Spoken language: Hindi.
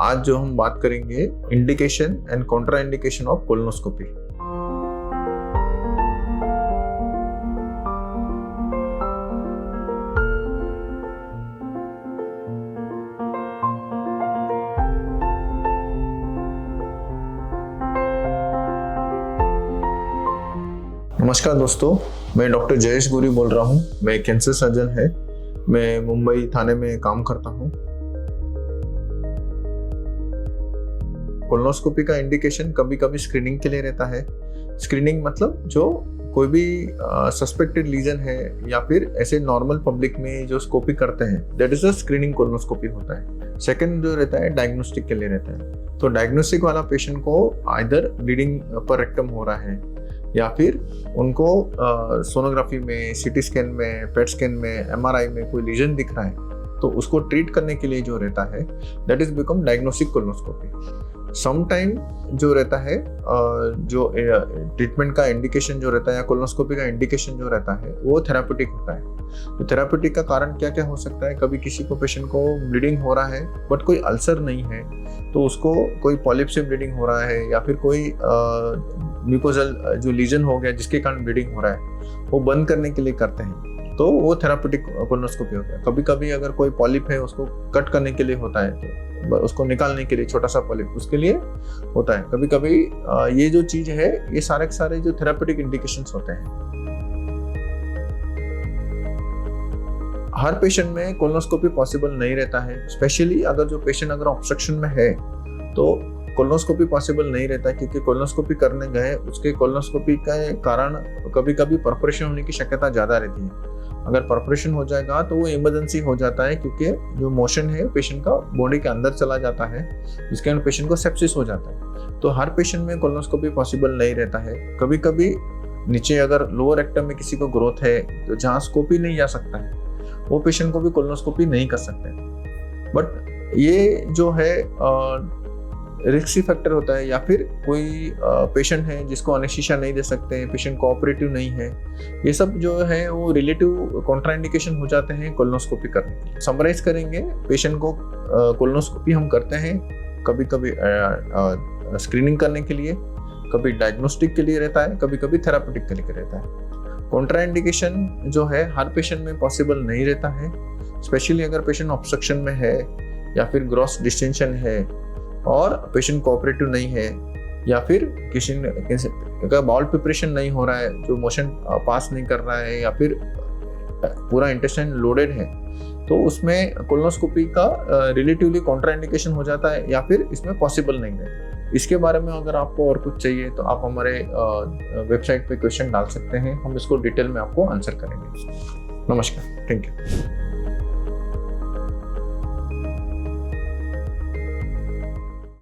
आज जो हम बात करेंगे indication and Contra indication of colonoscopy. नमस्कार दोस्तों, मैं डॉक्टर जयेश गोरी बोल रहा हूँ। मैं कैंसर सर्जन है। मैं मुंबई थाने में काम करता हूँ। कोलोनोस्कोपी का इंडिकेशन कभी कभी स्क्रीनिंग के लिए रहता है। स्क्रीनिंग मतलब जो कोई भी सस्पेक्टेड लीजन है या फिर ऐसे नॉर्मल पब्लिक में जो स्कोपी करते हैं, that is a screening colonoscopy होता है। सेकंड जो रहता है डायग्नोस्टिक के लिए रहता है। तो डायग्नोस्टिक वाला पेशेंट को आइदर ब्लीडिंग पर रेक्टम हो रहा है या फिर उनको सोनोग्राफी में, सीटी स्कैन में, पेट स्कैन में, एमआरआई में कोई लीजन दिख रहा है, तो उसको ट्रीट करने के लिए जो रहता है that is become diagnostic colonoscopy. Some time जो रहता है जो ट्रीटमेंट का इंडिकेशन जो रहता है या कोलोनोस्कोपी का इंडिकेशन जो रहता है वो थेराप्यूटिक होता है। तो थेराप्यूटिक का कारण क्या क्या हो सकता है? कभी किसी को पेशेंट को ब्लीडिंग हो रहा है बट कोई अल्सर नहीं है, तो उसको कोई पॉलिप से ब्लीडिंग हो रहा है या फिर कोई म्यूकोजल जो लीजन हो गया जिसके कारण ब्लीडिंग हो रहा है, वो बंद करने के लिए करते हैं, तो वो थेराप्यूटिक कोलोनोस्कोपी होता है। कभी कभी अगर कोई पॉलिप है उसको कट करने के लिए होता है, तो उसको निकालने के लिए छोटा सा पॉलिप उसके लिए होता है। कभी कभी ये जो चीज है, ये सारे के सारे जो थेराप्यूटिक इंडिकेशंस होते हैं। हर पेशेंट में कोलोनोस्कोपी पॉसिबल नहीं रहता है। स्पेशली अगर जो पेशेंट अगर ऑब्स्ट्रक्शन में है तो कोलोनोस्कोपी पॉसिबल नहीं रहता, क्योंकि कोलोनोस्कोपी करने गए उसके कोलोनोस्कोपी के कारण कभी कभी परफोरेशन होने की शक्यता ज़्यादा रहती है। अगर परफोरेशन हो जाएगा तो वो इमरजेंसी हो जाता है, क्योंकि जो मोशन है पेशेंट का बॉडी के अंदर चला जाता है, जिसके कारण पेशेंट को सेप्सिस हो जाता है। तो हर पेशेंट में कोलोनोस्कोपी पॉसिबल नहीं रहता है। कभी कभी नीचे अगर लोअर रेक्टम में किसी को ग्रोथ है तो जहाँ स्कोपी नहीं जा सकता है, वो पेशेंट को भी कोलोनोस्कोपी नहीं कर सकते। बट ये जो है रिस्की फैक्टर होता है, या फिर कोई पेशेंट है जिसको एनेस्थीसिया नहीं दे सकते हैं, पेशेंट कोऑपरेटिव नहीं है, ये सब जो है वो रिलेटिव कॉन्ट्राइंडिकेशन हो जाते हैं कोलोनोस्कोपी करने के लिए। समराइज करेंगे, पेशेंट को कोलोनोस्कोपी हम करते हैं कभी कभी स्क्रीनिंग करने के लिए, कभी डायग्नोस्टिक के लिए रहता है, कभी कभी थेराप्यूटिक के लिए रहता है। कॉन्ट्राइंडिकेशन जो है हर पेशेंट में पॉसिबल नहीं रहता है। स्पेशली अगर पेशेंट ऑब्स्ट्रक्शन में है या फिर ग्रॉस डिस्टेंशन है और पेशेंट कोऑपरेटिव नहीं है, या फिर किसी का बाउल प्रिपरेशन नहीं हो रहा है, जो मोशन पास नहीं कर रहा है, या फिर पूरा इंटेस्टाइन लोडेड है, तो उसमें कोलोनोस्कोपी का रिलेटिवली कॉन्ट्राइंडिकेशन हो जाता है या फिर इसमें पॉसिबल नहीं है। इसके बारे में अगर आपको और कुछ चाहिए तो आप हमारे वेबसाइट पे क्वेश्चन डाल सकते हैं, हम इसको डिटेल में आपको आंसर करेंगे। नमस्कार, थैंक यू।